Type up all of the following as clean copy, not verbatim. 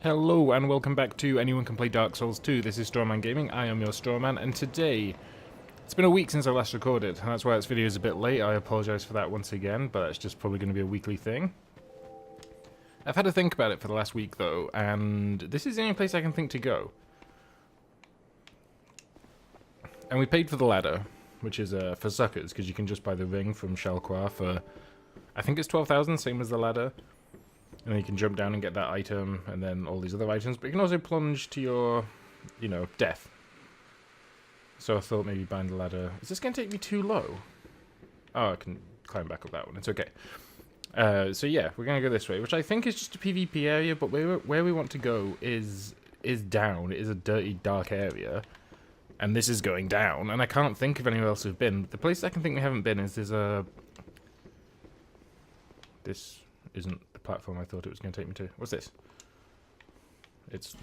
Hello and welcome back to Anyone Can Play Dark Souls 2. This is Strawman Gaming, I am your Strawman, and today, it's been a week since I last recorded, and that's why this video is a bit late. I apologise for that once again, but it's just probably going to be a weekly thing. I've had to think about it for the last week though, and this is the only place I can think to go. And we paid for the ladder, which is for suckers, because you can just buy the ring from Shalquar for, I think it's 12,000, same as the ladder. And then you can jump down and get that item, and then all these other items. But you can also plunge to your, death. So I thought maybe buying the ladder. Is this going to take me too low? Oh, I can climb back up that one. It's okay. So yeah, we're going to go this way, which I think is just a PvP area. But where we want to go is down. It is a dirty, dark area. And this is going down. And I can't think of anywhere else we've been. The place I can think we haven't been is there's a... This isn't the platform I thought it was going to take me to. What's this? It's...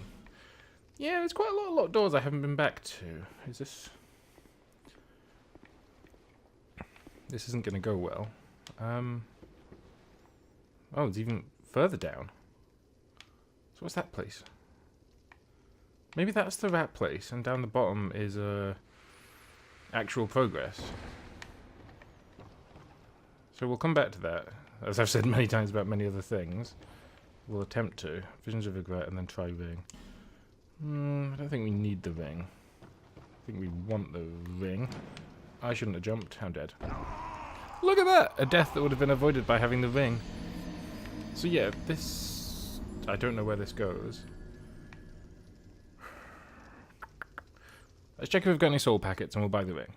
Yeah, there's quite a lot of locked doors I haven't been back to. Is this... This isn't going to go well. Oh, it's even further down. So what's that place? Maybe that's the rat place, and down the bottom is actual progress. So we'll come back to that. As I've said many times about many other things, we'll attempt to. Visions of regret and then try ring. I don't think we need the ring. I think we want the ring. I shouldn't have jumped. I'm dead. Look at that! A death that would have been avoided by having the ring. So yeah, this... I don't know where this goes. Let's check if we've got any soul packets and we'll buy the ring.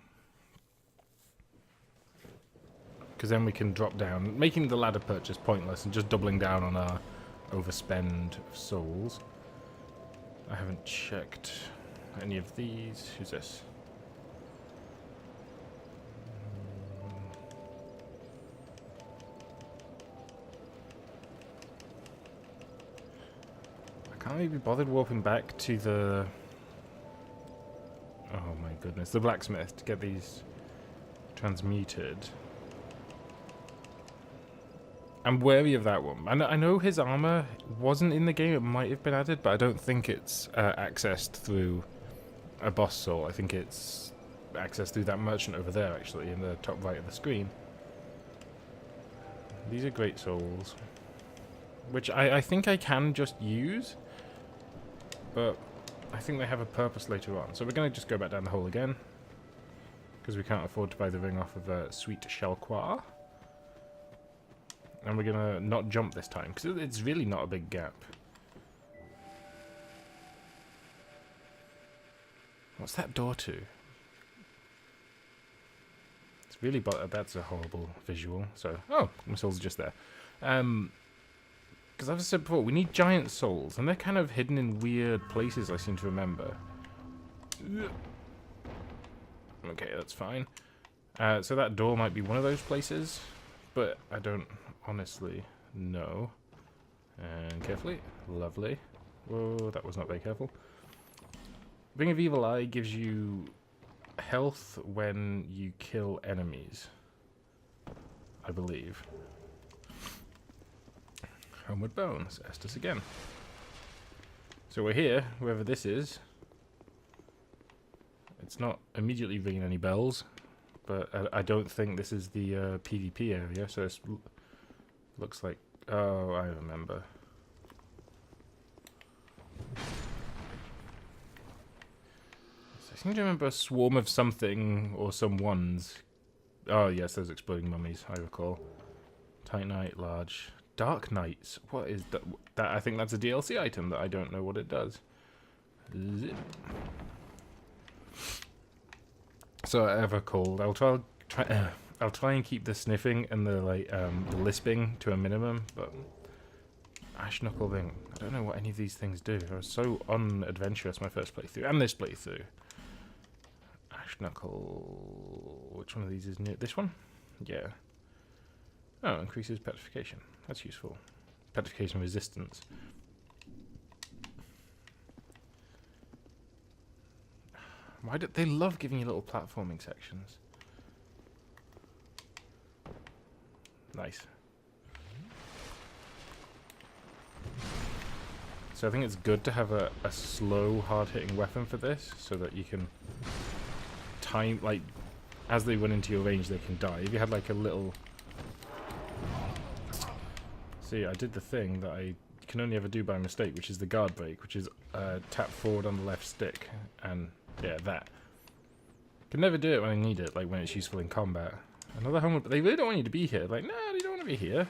Because then we can drop down, making the ladder purchase pointless and just doubling down on our overspend of souls. I haven't checked any of these. Who's this? I can't really be bothered warping back to the... Oh my goodness, the blacksmith to get these transmuted. I'm wary of that one. I know his armor wasn't in the game. It might have been added, but I don't think it's accessed through a boss soul. I think it's accessed through that merchant over there, actually, in the top right of the screen. These are great souls, which I think I can just use, but I think they have a purpose later on. So we're going to just go back down the hole again, because we can't afford to buy the ring off of Sweet Shalquar. And we're gonna not jump this time, because it's really not a big gap. What's that door to? It's really... that's a horrible visual, so... Oh, my souls are just there. Because as I said before, we need giant souls, and they're kind of hidden in weird places, I seem to remember. Okay, that's fine. So that door might be one of those places, but I don't... honestly, no. And carefully. Lovely. Whoa, that was not very careful. Ring of Evil Eye gives you health when you kill enemies, I believe. Homeward Bones. Estus again. So we're here, whoever this is. It's not immediately ringing any bells, but I don't think this is the PvP area, so it's... Looks like... Oh, I remember. I seem to remember a swarm of something or some ones. Oh, yes, those exploding mummies, I recall. Titanite, large. Dark Knights. What is that? I think that's a DLC item that I don't know what it does. Zip. So, ever called. I'll try and keep the sniffing and the the lisping to a minimum, but Ash Knuckle Ring. I don't know what any of these things do. I was so unadventurous my first playthrough and this playthrough. Ash Knuckle. Which one of these is new? This one? Yeah. Oh, increases petrification. That's useful. Petrification resistance. Why do they love giving you little platforming sections? Nice. So I think it's good to have a slow, hard-hitting weapon for this, so that you can time, like, as they run into your range, they can die. If you had like a little... See, I did the thing that I can only ever do by mistake, which is the guard break, which is tap forward on the left stick, and yeah, that. Can never do it when I need it, like when it's useful in combat. Another homeward, but they really don't want you to be here. Like, no, they don't want to be here.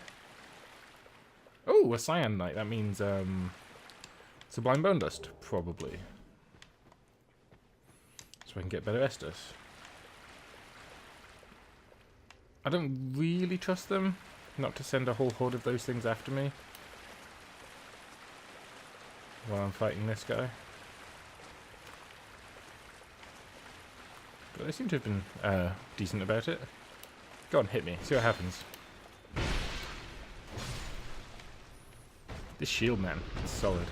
Oh, a cyan knight. That means sublime bone dust, probably. So I can get better Estus. I don't really trust them not to send a whole horde of those things after me while I'm fighting this guy. But they seem to have been decent about it. Go on, hit me. See what happens. This shield, man, it's solid.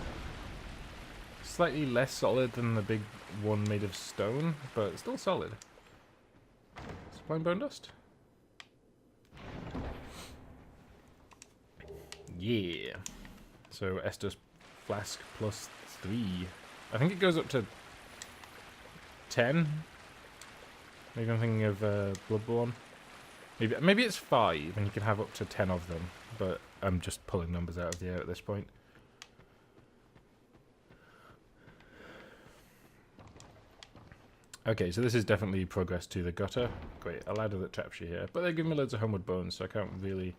Slightly less solid than the big one made of stone, but still solid. Sublime bone dust? Yeah. So Estus flask plus 3. I think it goes up to 10. Maybe I'm thinking of Bloodborne. Maybe it's 5, and you can have up to 10 of them. But I'm just pulling numbers out of the air at this point. Okay, so this is definitely progress to the gutter. Great, a ladder that traps you here. But they give me loads of homeward bones, so I can't really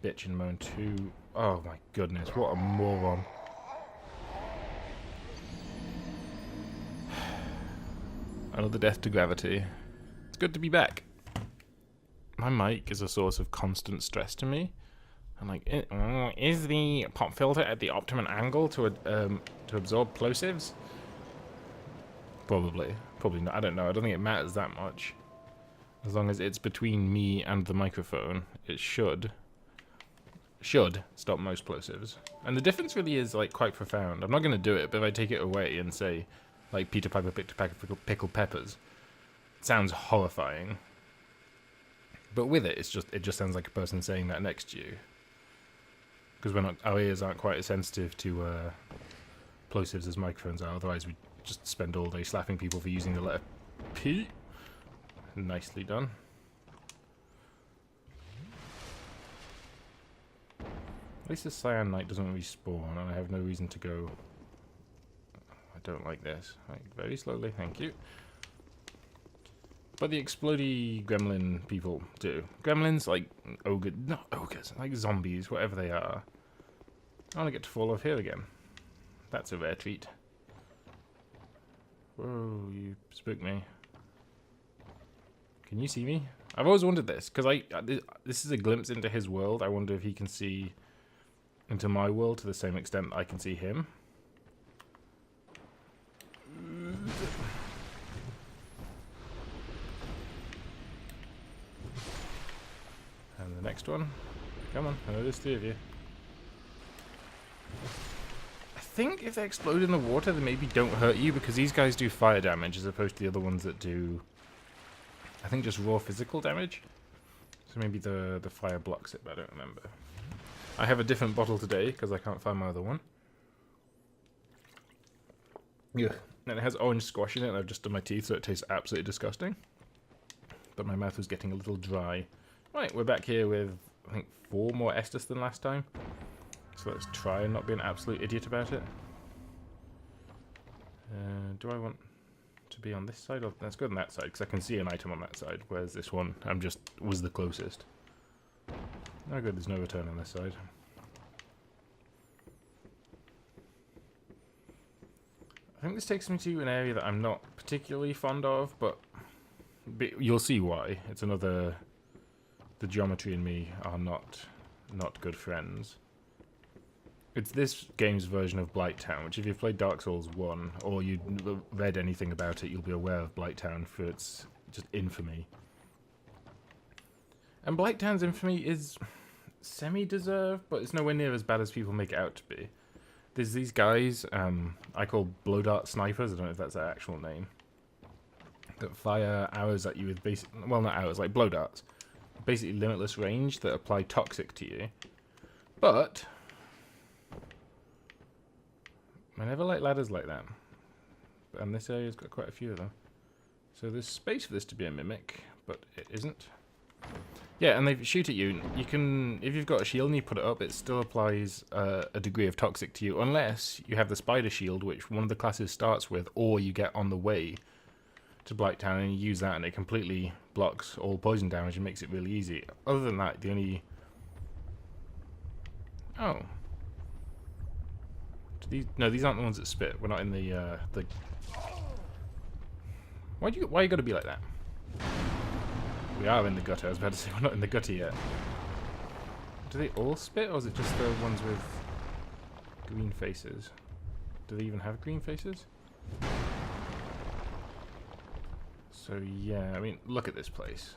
bitch and moan too. Oh my goodness, what a moron. Another death to gravity. It's good to be back. My mic is a source of constant stress to me. I'm like, is the pop filter at the optimum angle to absorb plosives? Probably not. I don't know. I don't think it matters that much. As long as it's between me and the microphone, it should stop most plosives. And the difference really is like quite profound. I'm not going to do it, but if I take it away and say, like, Peter Piper picked a pack of pickled peppers, it sounds horrifying. But with it, it just sounds like a person saying that next to you. Because our ears aren't quite as sensitive to plosives as microphones are. Otherwise, we just spend all day slapping people for using the letter P. Nicely done. At least the cyan knight doesn't respawn, and I have no reason to go. I don't like this. Like, very slowly, thank you. But the explodey gremlin people do. Gremlins, like not ogres, like zombies, whatever they are. I want to get to fall off here again. That's a rare treat. Whoa, you spooked me. Can you see me? I've always wondered this, because this is a glimpse into his world. I wonder if he can see into my world to the same extent that I can see him. And the next one. Come on, I know there's 3 of you. I think if they explode in the water, they maybe don't hurt you, because these guys do fire damage as opposed to the other ones that do, I think, just raw physical damage. So maybe the fire blocks it, but I don't remember. I have a different bottle today because I can't find my other one. Yeah, and it has orange squash in it, and I've just done my teeth, so it tastes absolutely disgusting. But my mouth was getting a little dry. Right, we're back here with, I think, 4 more Estus than last time. So let's try and not be an absolute idiot about it. Do I want to be on this side? Or let's go on that side, because I can see an item on that side, whereas this one was the closest. Oh good, there's no return on this side. I think this takes me to an area that I'm not particularly fond of, but you'll see why. It's another... The geometry and me are not good friends. It's this game's version of Blighttown, which if you've played Dark Souls 1, or you've read anything about it, you'll be aware of Blighttown for its just infamy. And Blighttown's infamy is semi-deserved, but it's nowhere near as bad as people make it out to be. There's these guys, I call blow dart snipers, I don't know if that's their actual name, that fire arrows at you with well, not arrows, like blow darts. Basically limitless range that apply toxic to you. But I never like ladders like that. And this area's got quite a few of them. So there's space for this to be a mimic, but it isn't. Yeah, and they shoot at you. You can, if you've got a shield and you put it up, it still applies a degree of toxic to you, unless you have the spider shield, which one of the classes starts with, or you get on the way to Blighttown and you use that, and it completely blocks all poison damage and makes it really easy. Other than that, the only... Oh. No, these aren't the ones that spit. We're not in the... Why you gotta be like that? We are in the gutter. I was about to say we're not in the gutter yet. Do they all spit, or is it just the ones with green faces? Do they even have green faces? So yeah, I mean, look at this place.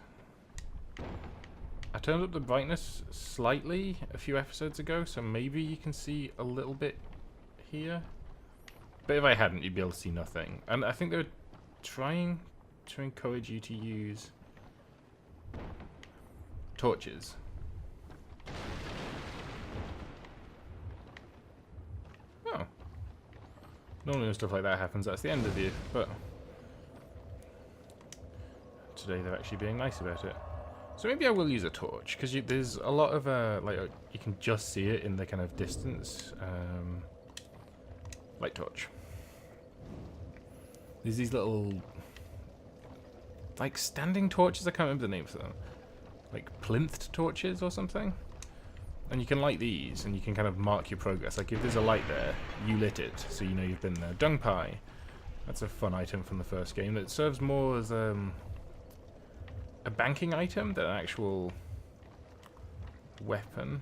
I turned up the brightness slightly a few episodes ago, so maybe you can see a little bit here. But if I hadn't, you'd be able to see nothing. And I think they're trying to encourage you to use torches. Oh. Normally when stuff like that happens, that's the end of you, but today they're actually being nice about it. So maybe I will use a torch, because there's a lot of, you can just see it in the kind of distance. Light torch. There's these little, like, standing torches, I can't remember the name for them. Like plinth torches or something. And you can light these, and you can kind of mark your progress. Like if there's a light there, you lit it, so you know you've been there. Dung pie. That's a fun item from the first game that serves more as a banking item than an actual weapon.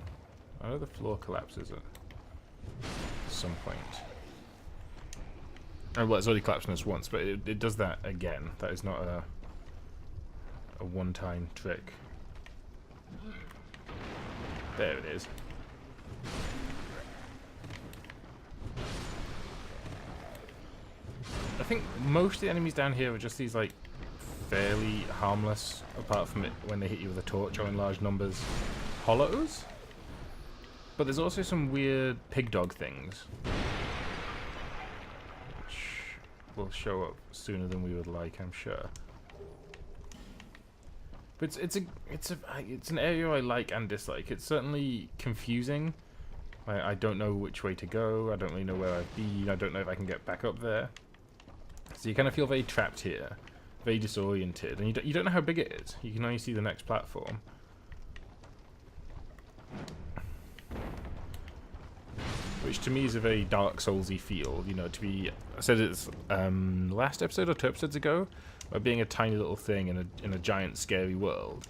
I know the floor collapses at some point. Oh, well, it's already collapsed on us once, but it does that again. That is not a one-time trick. There it is. I think most of the enemies down here are just these, like, fairly harmless, apart from it when they hit you with a torch or in large numbers, hollows. But there's also some weird pig dog things, which will show up sooner than we would like, I'm sure. But it's an area I like and dislike. It's certainly confusing. I don't know which way to go. I don't really know where I've been. I don't know if I can get back up there. So you kind of feel very trapped here, very disoriented, and you don't know how big it is. You can only see the next platform. Which to me is a very Dark Soulsy feel. You know, to be, I said it's last episode or 2 episodes ago, about being a tiny little thing in a giant scary world.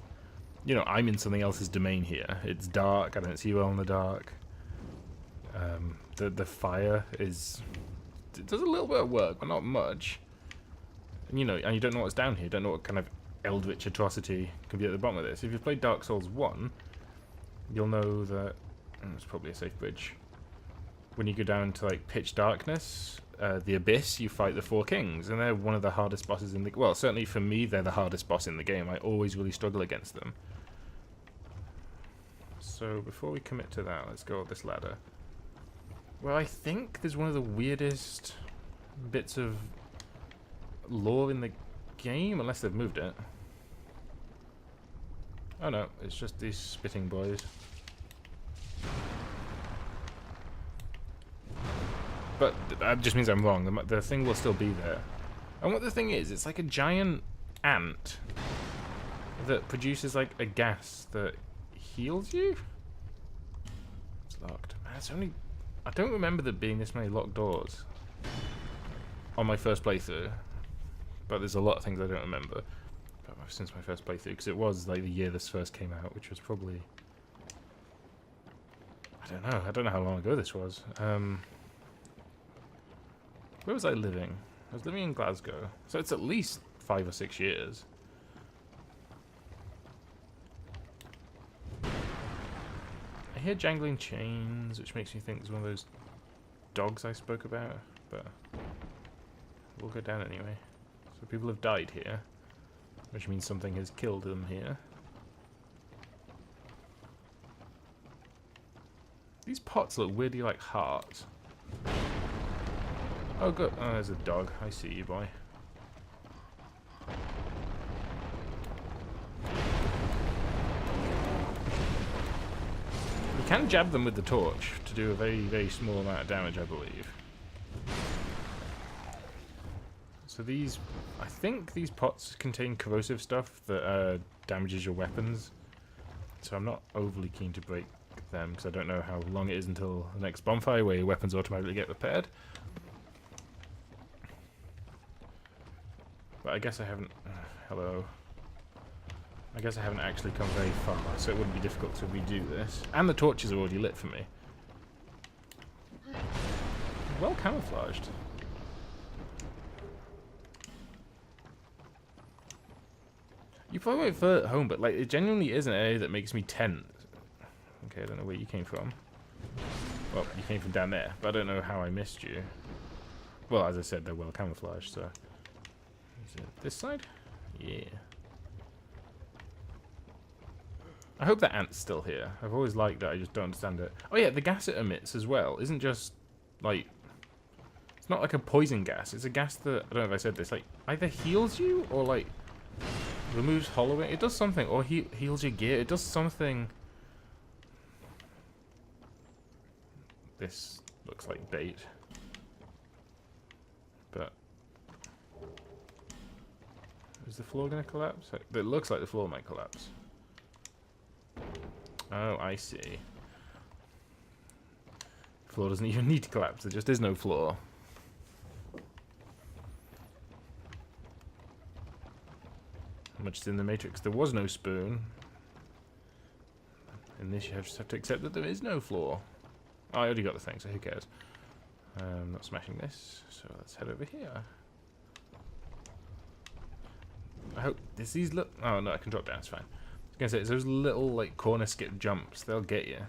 You know, I'm in something else's domain here. It's dark. I don't see well in the dark. The fire is, it does a little bit of work, but not much. And you know, and you don't know what's down here. You don't know what kind of eldritch atrocity can be at the bottom of this. If you've played Dark Souls 1, you'll know that it's probably a safe bridge. When you go down to like pitch darkness, the abyss, you fight the 4 kings, and they're one of the hardest bosses in the, well, certainly for me, they're the hardest boss in the game. I always really struggle against them. So before we commit to that, let's go up this ladder. Well, I think there's one of the weirdest bits of lore in the game, unless they've moved it. Oh no, it's just these spitting boys. But that just means I'm wrong. The thing will still be there. And what the thing is, it's like a giant ant that produces like a gas that heals you? It's locked. Man, it's only... I don't remember there being this many locked doors on my first playthrough. But there's a lot of things I don't remember since my first playthrough, because it was like the year this first came out, which was probably... I don't know how long ago this was. Where was I living? I was living in Glasgow. So it's at least 5 or 6 years. I hear jangling chains, which makes me think it's one of those dogs I spoke about, but we'll go down anyway. So people have died here, which means something has killed them here. These pots look weirdly like hearts. Oh, good. Oh, there's a dog. I see you, boy. You can jab them with the torch to do a very, very small amount of damage, I believe. So these... I think these pots contain corrosive stuff that damages your weapons. So I'm not overly keen to break them, because I don't know how long it is until the next bonfire where your weapons automatically get repaired. But I guess I haven't... hello. I guess I haven't actually come very far, so it wouldn't be difficult to redo this. And the torches are already lit for me. Well camouflaged. You probably won't feel at home, but like it genuinely is an area that makes me tense. Okay, I don't know where you came from. Well, you came from down there, but I don't know how I missed you. Well, as I said, they're well camouflaged, so... Is it this side? Yeah. I hope that ant's still here. I've always liked that, I just don't understand it. Oh yeah, the gas it emits as well isn't just, like... It's not like a poison gas, it's a gas that, I don't know if I said this, like, either heals you, or like... removes hollowing. It does something, or heals your gear. It does something... This looks like bait. But... Is the floor going to collapse? It looks like the floor might collapse. Oh, I see. The floor doesn't even need to collapse. There just is no floor. Much as in the Matrix, there was no spoon. In this, you just have to accept that there is no floor. Oh, I already got the thing, so who cares? I'm not smashing this, so let's head over here. I hope this these look. Oh no, I can drop down. It's fine. I was gonna say it's those little like corner skip jumps. They'll get you,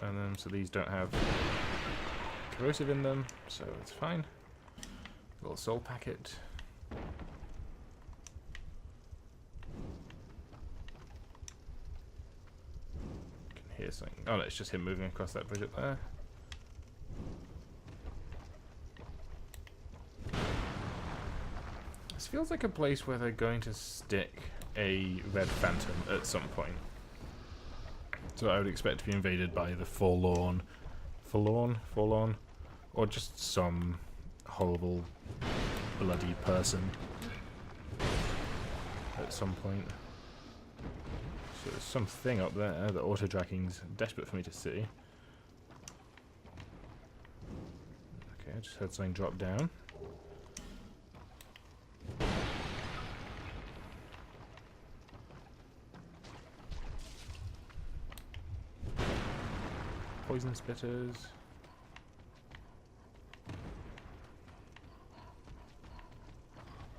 and so these don't have corrosive in them, so it's fine. Little soul packet. Hear something. Oh no, it's just him moving across that bridge up there. This feels like a place where they're going to stick a red phantom at some point. So I would expect to be invaded by the forlorn, or just some horrible, bloody person at some point. So there's something up there that auto-tracking's desperate for me to see. Okay, I just heard something drop down. Poison spitters.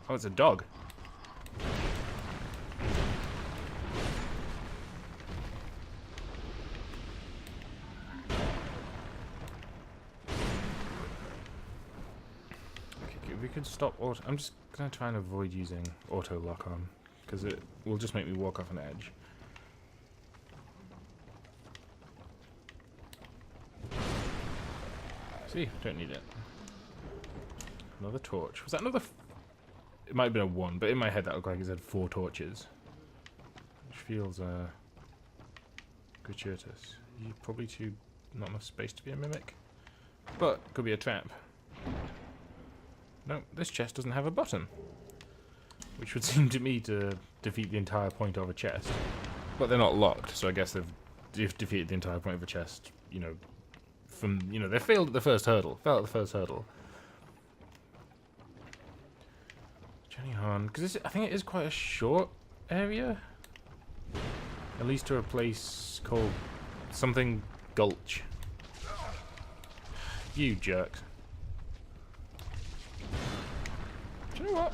Oh, it's a dog. We could stop auto. I'm just gonna try and avoid using auto lock on because it will just make me walk off an edge. See, don't need it. Another torch. Was that another? It might have been a 1, but in my head that looked like it had 4 torches, which feels gratuitous. You probably too not enough space to be a mimic, but could be a trap. No, this chest doesn't have a button, which would seem to me to defeat the entire point of a chest. But they're not locked, so I guess they've defeated the entire point of a chest, you know, from, you know, they failed at the first hurdle. Fell at the first hurdle. Johnny Hahn, because I think it is quite a short area. At least to a place called something Gulch. You jerks. Do you know what?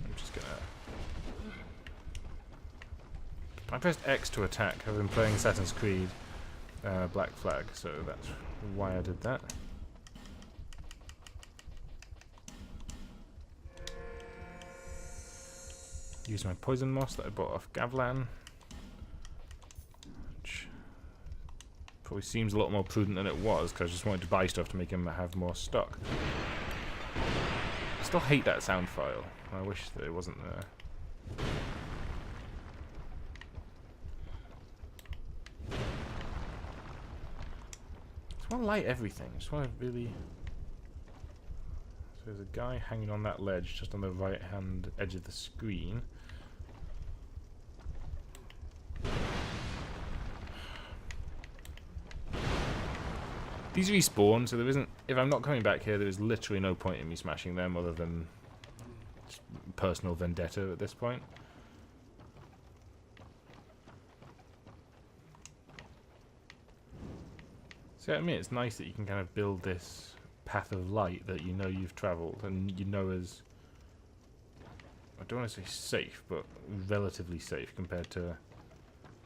I'm just gonna... I pressed X to attack. I've been playing Assassin's Creed Black Flag, so that's why I did that. Use my poison moss that I bought off Gavlan. Which Probably seems a lot more prudent than it was, because I just wanted to buy stuff to make him have more stock. I still hate that sound file. I wish that it wasn't there. I just want to light everything. I just want to really... So there's a guy hanging on that ledge just on the right hand edge of the screen. These respawn, so there isn't... If I'm not coming back here, there is literally no point in me smashing them other than just personal vendetta at this point. So I mean, it's nice that you can kind of build this path of light that you know you've travelled, and you know is... I don't want to say safe, but relatively safe compared to...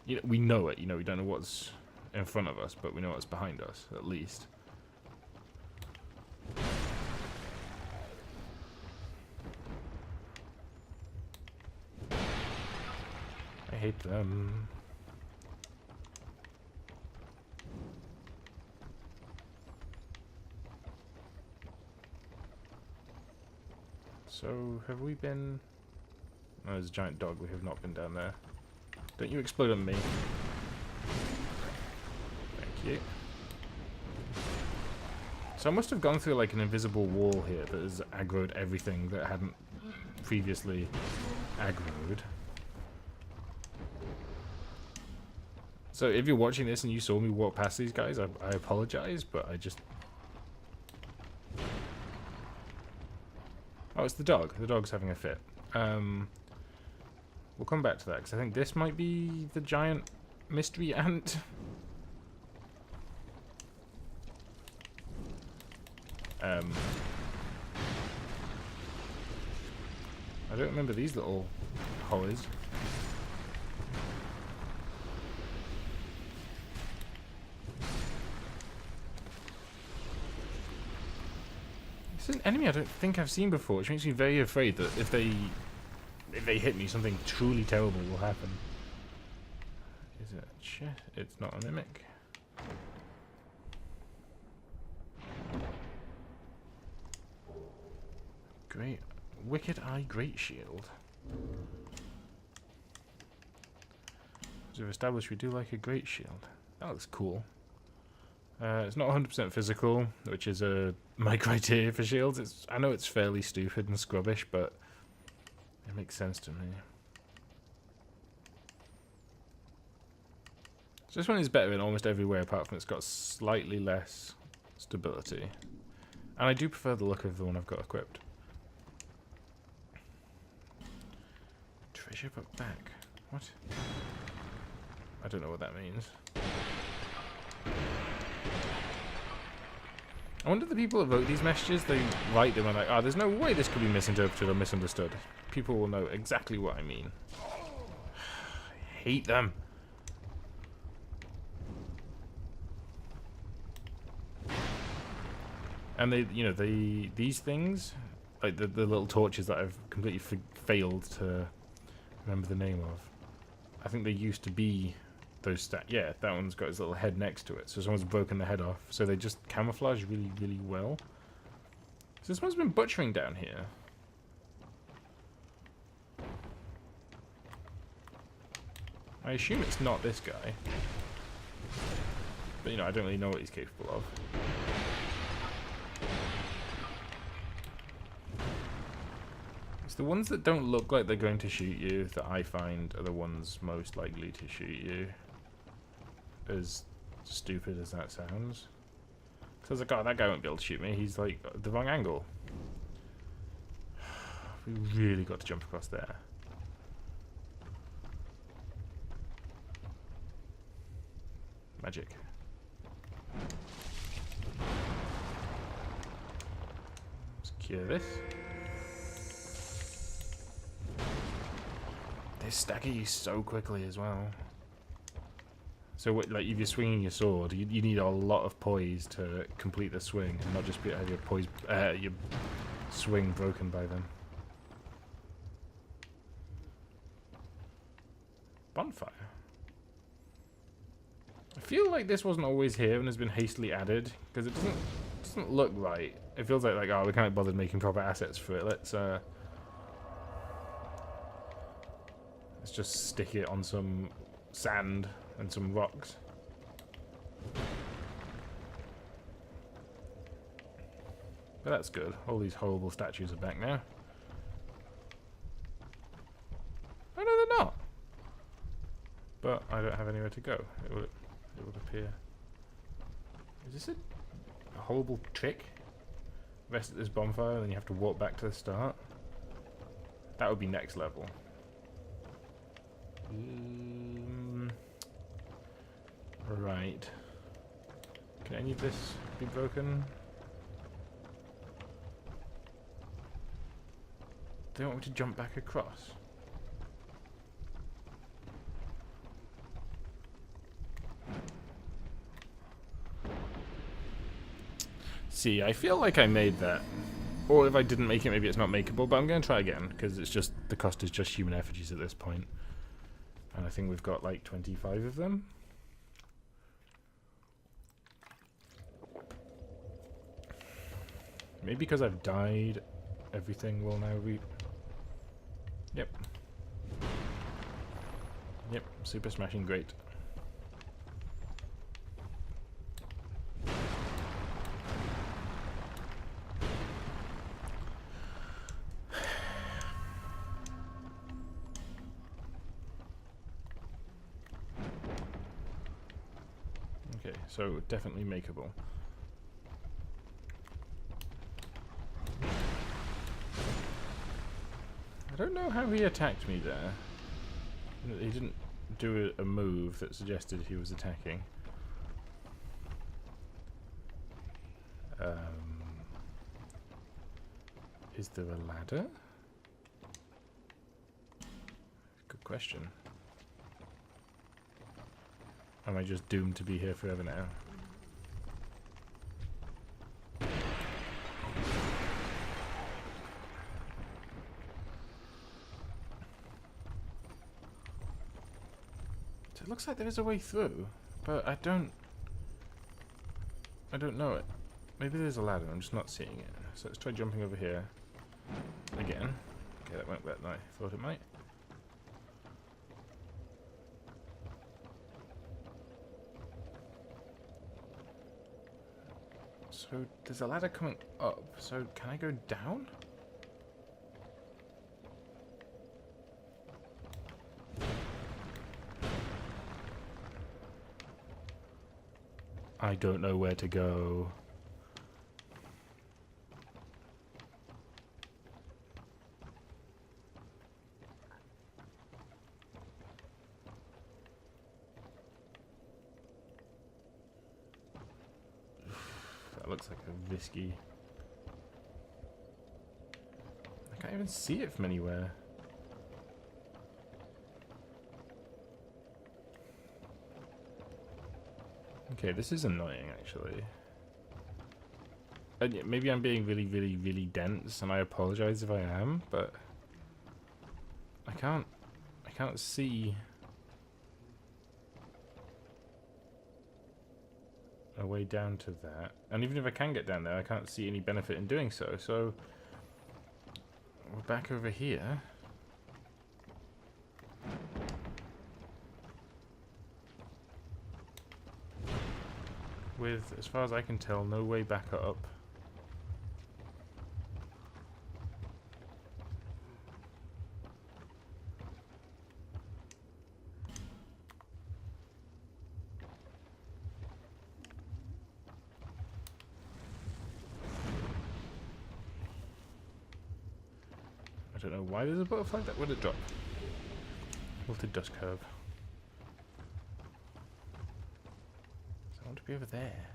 You know, we know it, you know, we don't know what's in front of us, but we know what's behind us, at least. I hate them. So, have we been... Oh, there's a giant dog, we have not been down there. Don't you explode on me. Thank you. So I must have gone through like an invisible wall here that has aggroed everything that hadn't previously aggroed. So if you're watching this and you saw me walk past these guys, I apologize, but I just... Oh, it's the dog. The dog's having a fit. We'll come back to that, because I think this might be the giant mystery ant. I don't remember these little horrors. This is an enemy I don't think I've seen before, which makes me very afraid that if they hit me, something truly terrible will happen. Is it a chest? It's not a mimic. Great. Wicked Eye Great Shield. As we've established, we do like a Great Shield. That looks cool. It's not 100% physical, which is my criteria for shields. I know it's fairly stupid and scrubbish, but it makes sense to me. So this one is better in almost every way, apart from it's got slightly less stability. And I do prefer the look of the one I've got equipped. Treasure but back. What? I don't know what that means. I wonder if the people that wrote these messages, they write them and like, oh, there's no way this could be misinterpreted or misunderstood. People will know exactly what I mean. I hate them. And they, you know, these things, like the little torches that I've completely failed to remember the name of. I think they used to be those yeah, that one's got his little head next to it, so someone's broken the head off. So they just camouflage really, really well. So this one's been butchering down here. I assume it's not this guy. But, you know, I don't really know what he's capable of. It's the ones that don't look like they're going to shoot you that I find are the ones most likely to shoot you. As stupid as that sounds. Because I was like, oh, that guy won't be able to shoot me. He's like the wrong angle. We really got to jump across there. Magic. Secure this. They stagger you so quickly as well. So, like, if you're swinging your sword, you need a lot of poise to complete the swing, and not just have your swing broken by them. Bonfire. I feel like this wasn't always here and has been hastily added, because it doesn't look right. It feels like, oh, we can't be bothered making proper assets for it. Let's just stick it on some sand and some rocks. But that's good. All these horrible statues are back now. Oh no, they're not. But I don't have anywhere to go. It would appear. Is this a horrible trick? Rest at this bonfire and then you have to walk back to the start? That would be next level. Right. Can any of this be broken? They want me to jump back across. See, I feel like I made that. Or if I didn't make it, maybe it's not makeable, but I'm going to try again, because it's just, the cost is just human effigies at this point. And I think we've got like 25 of them. Maybe because I've died, everything will now be... Yep. Yep, super smashing great. Okay, so definitely makeable. I don't know how he attacked me there. He didn't do a move that suggested he was attacking. Is there a ladder? Good question. Am I just doomed to be here forever now? So it looks like there is a way through, but I don't know it. Maybe there's a ladder, I'm just not seeing it. So let's try jumping over here again. Okay, that went better than I thought it might. So there's a ladder coming up, so can I go down? I don't know where to go. That looks like a risky... I can't even see it from anywhere. Okay, this is annoying, actually. And yeah, maybe I'm being really, really, really dense, and I apologize if I am, but I can't see a way down to that. And even if I can get down there, I can't see any benefit in doing so. So we're back over here. With, as far as I can tell, no way back up. I don't know why there's a butterfly. That would have dropped. Wilted dust curve. So I want to be over there.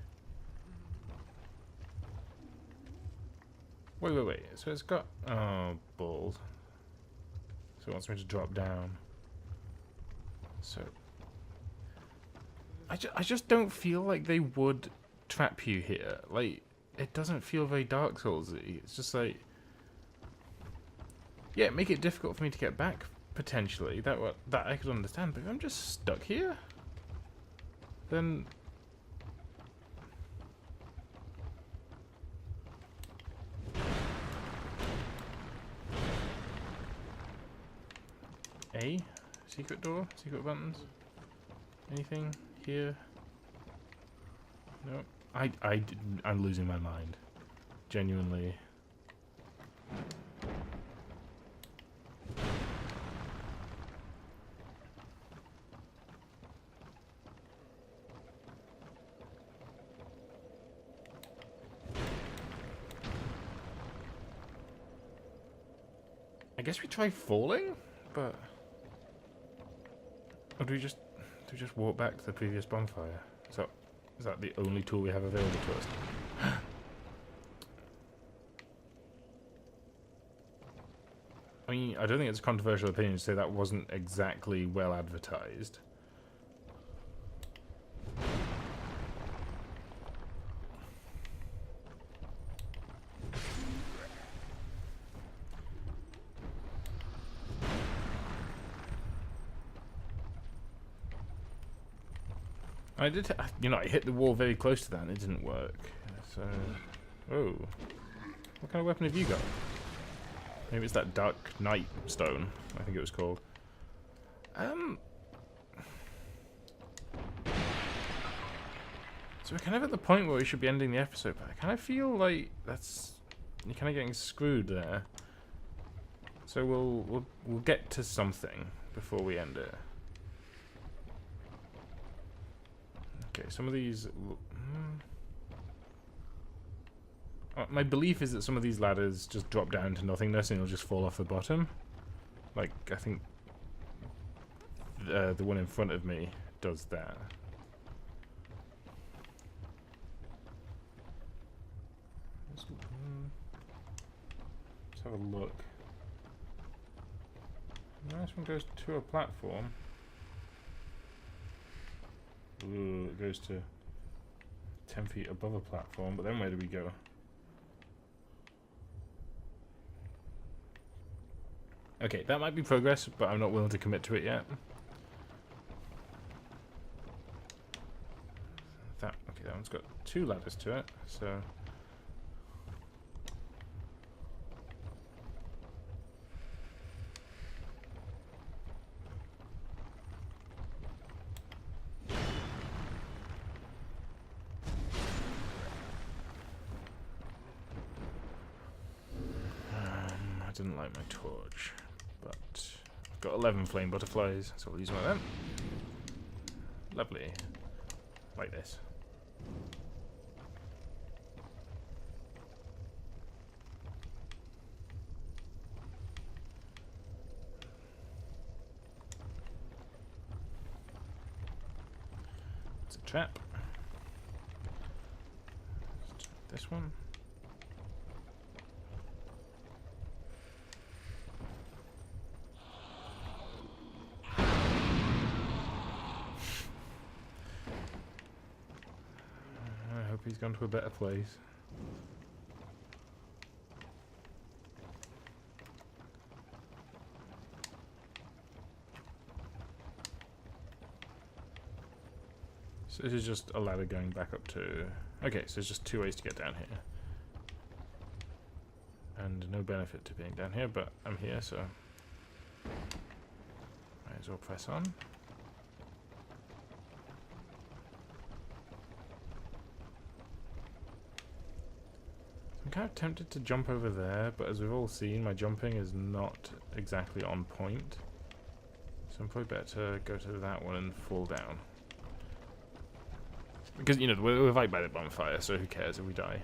Wait. So it's got... Oh, balls. So it wants me to drop down. So... I just don't feel like they would trap you here. Like, it doesn't feel very Dark Souls-y. It's just like... Yeah, make it difficult for me to get back, potentially. That I could understand, but if I'm just stuck here Then... A? Secret door? Secret buttons? Anything here? No. I'm losing my mind. Genuinely. I guess we try falling, but... Or do we just walk back to the previous bonfire? So, is that the only tool we have available to us? I mean, I don't think it's a controversial opinion to say that wasn't exactly well advertised. I did, you know, I hit the wall very close to that and it didn't work. So, oh, what kind of weapon have you got? Maybe it's that Dark Knight stone, I think it was called. So we're kind of at the point where we should be ending the episode, but I kind of feel like you're kind of getting screwed there. So we'll get to something before we end it. Okay, some of these... my belief is that some of these ladders just drop down to nothingness and you'll just fall off the bottom. Like, I think the one in front of me does that. Let's have a look. This one goes to a platform. Ooh, it goes to 10 feet above a platform, but then where do we go? Okay, that might be progress, but I'm not willing to commit to it yet. Okay, that one's got 2 ladders to it, so... I didn't like my torch, but I've got 11 flame butterflies, so we'll use one of them. Lovely. Like this. It's a trap. Let's try this one. He's gone to a better place. So this is just a ladder going back up to... Okay, so there's just 2 ways to get down here. And no benefit to being down here, but I'm here, so... Might as well press on. I'm kind of tempted to jump over there, but as we've all seen, my jumping is not exactly on point. So I'm probably better to go to that one and fall down. Because, you know, we're right by the bonfire, so who cares if we die?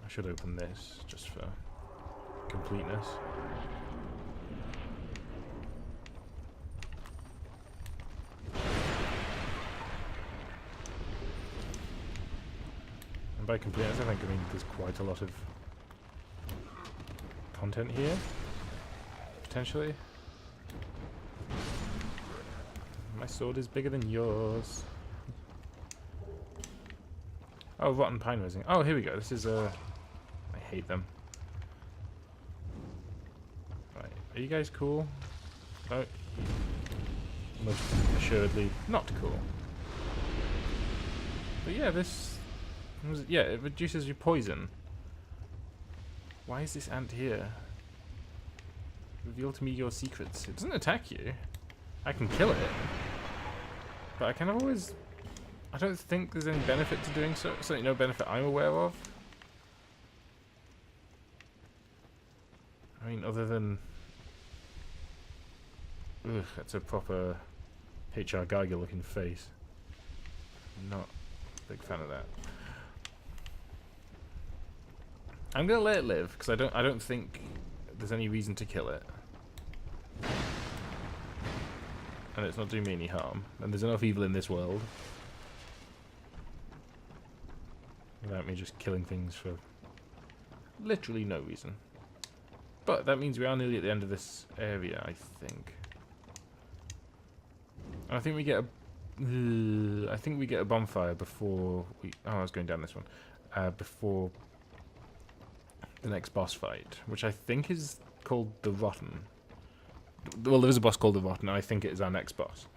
I should open this, just for completeness. And by completeness, I think I mean there's quite a lot of content here, potentially. My sword is bigger than yours. Oh, rotten pine resin. Oh, here we go. This is I hate them. Right, are you guys cool? No. most assuredly not cool. But yeah, it reduces your poison. Why is this ant here? Reveal to me your secrets. It doesn't attack you. I can kill it. But I kind of always... I don't think there's any benefit to doing so. Certainly no benefit I'm aware of. I mean, other than... Ugh, that's a proper HR Geiger looking face. Not a big fan of that. I'm gonna let it live, because I don't think there's any reason to kill it. And it's not doing me any harm. And there's enough evil in this world. Without me just killing things for literally no reason. But that means we are nearly at the end of this area, I think. And I think we get a bonfire before we... Oh, I was going down this one. Before the next boss fight, which I think is called the Rotten. Well, there is a boss called the Rotten, and I think it is our next boss.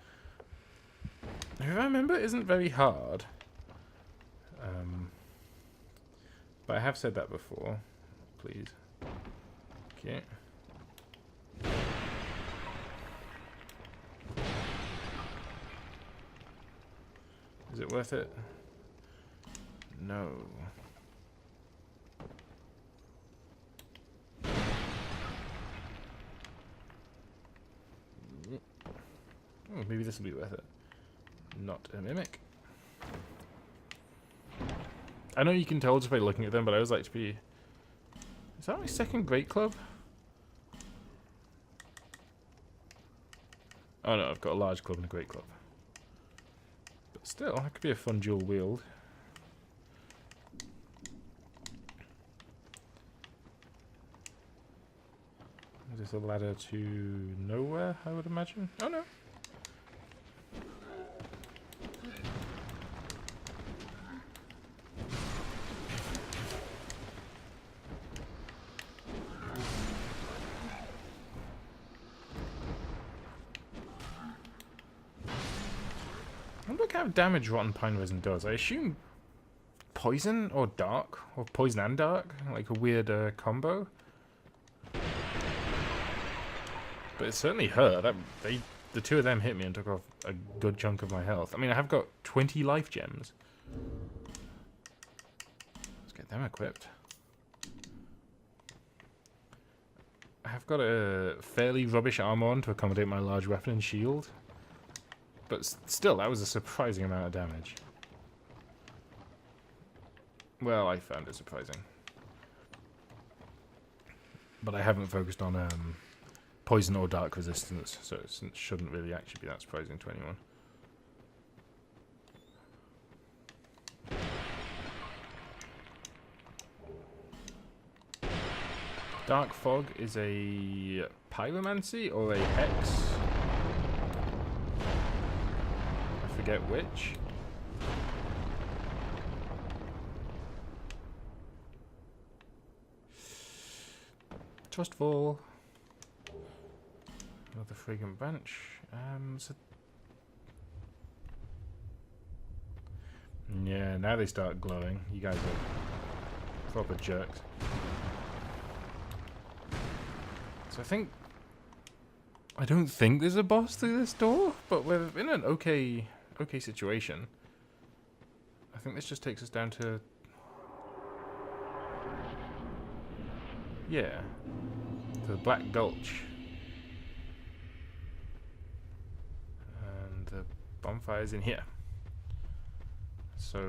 If I remember, it isn't very hard. But I have said that before. Please. Okay. Is it worth it? No. Oh, maybe this will be worth it. Not a mimic. I know you can tell just by looking at them, but I always like to be... Is that my second Great Club? Oh no, I've got a large club and a Great Club. But still, that could be a fun dual wield. Is this a ladder to nowhere, I would imagine? Oh no. Look how damage rotten pine resin does. I assume poison or dark, or poison and dark, like a weird combo. But it certainly hurt. The two of them hit me and took off a good chunk of my health. I mean, I have got 20 life gems. Let's get them equipped. I have got a fairly rubbish armor on to accommodate my large weapon and shield. But still, that was a surprising amount of damage. Well, I found it surprising. But I haven't focused on poison or dark resistance, so it shouldn't really actually be that surprising to anyone. Dark Fog is a pyromancy or a hex? I forget which. Trustful. Another fragrant branch. Yeah, now they start glowing. You guys are proper jerks. So I don't think there's a boss through this door, but we're in an okay situation. I think this just takes us down to... Yeah. To the Black Gulch. And the bonfire's in here. So...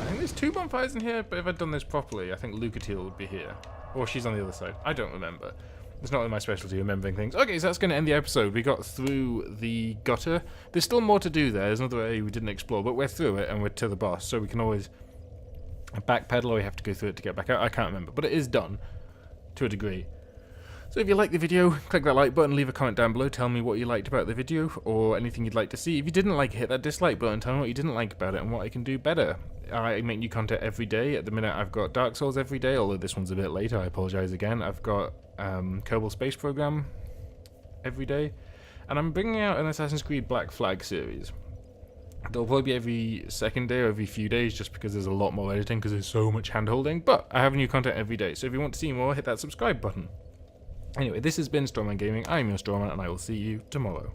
I think there's 2 bonfires in here, but if I'd done this properly, I think Lucatiel would be here. Or she's on the other side. I don't remember. It's not my specialty, remembering things. Okay, so that's going to end the episode. We got through the gutter. There's still more to do there. There's another area we didn't explore, but we're through it and we're to the boss. So we can always backpedal or we have to go through it to get back out. I can't remember, but it is done to a degree. So if you liked the video, click that like button, leave a comment down below, tell me what you liked about the video or anything you'd like to see. If you didn't like it, hit that dislike button, tell me what you didn't like about it and what I can do better. I make new content every day. At the minute I've got Dark Souls every day, although this one's a bit later, I apologise again. I've got Kerbal Space Program every day. And I'm bringing out an Assassin's Creed Black Flag series. It'll probably be every second day or every few days just because there's a lot more editing because there's so much hand-holding. But I have new content every day, so if you want to see more, hit that subscribe button. Anyway, this has been Strawman Gaming. I'm your Strawman, and I will see you tomorrow.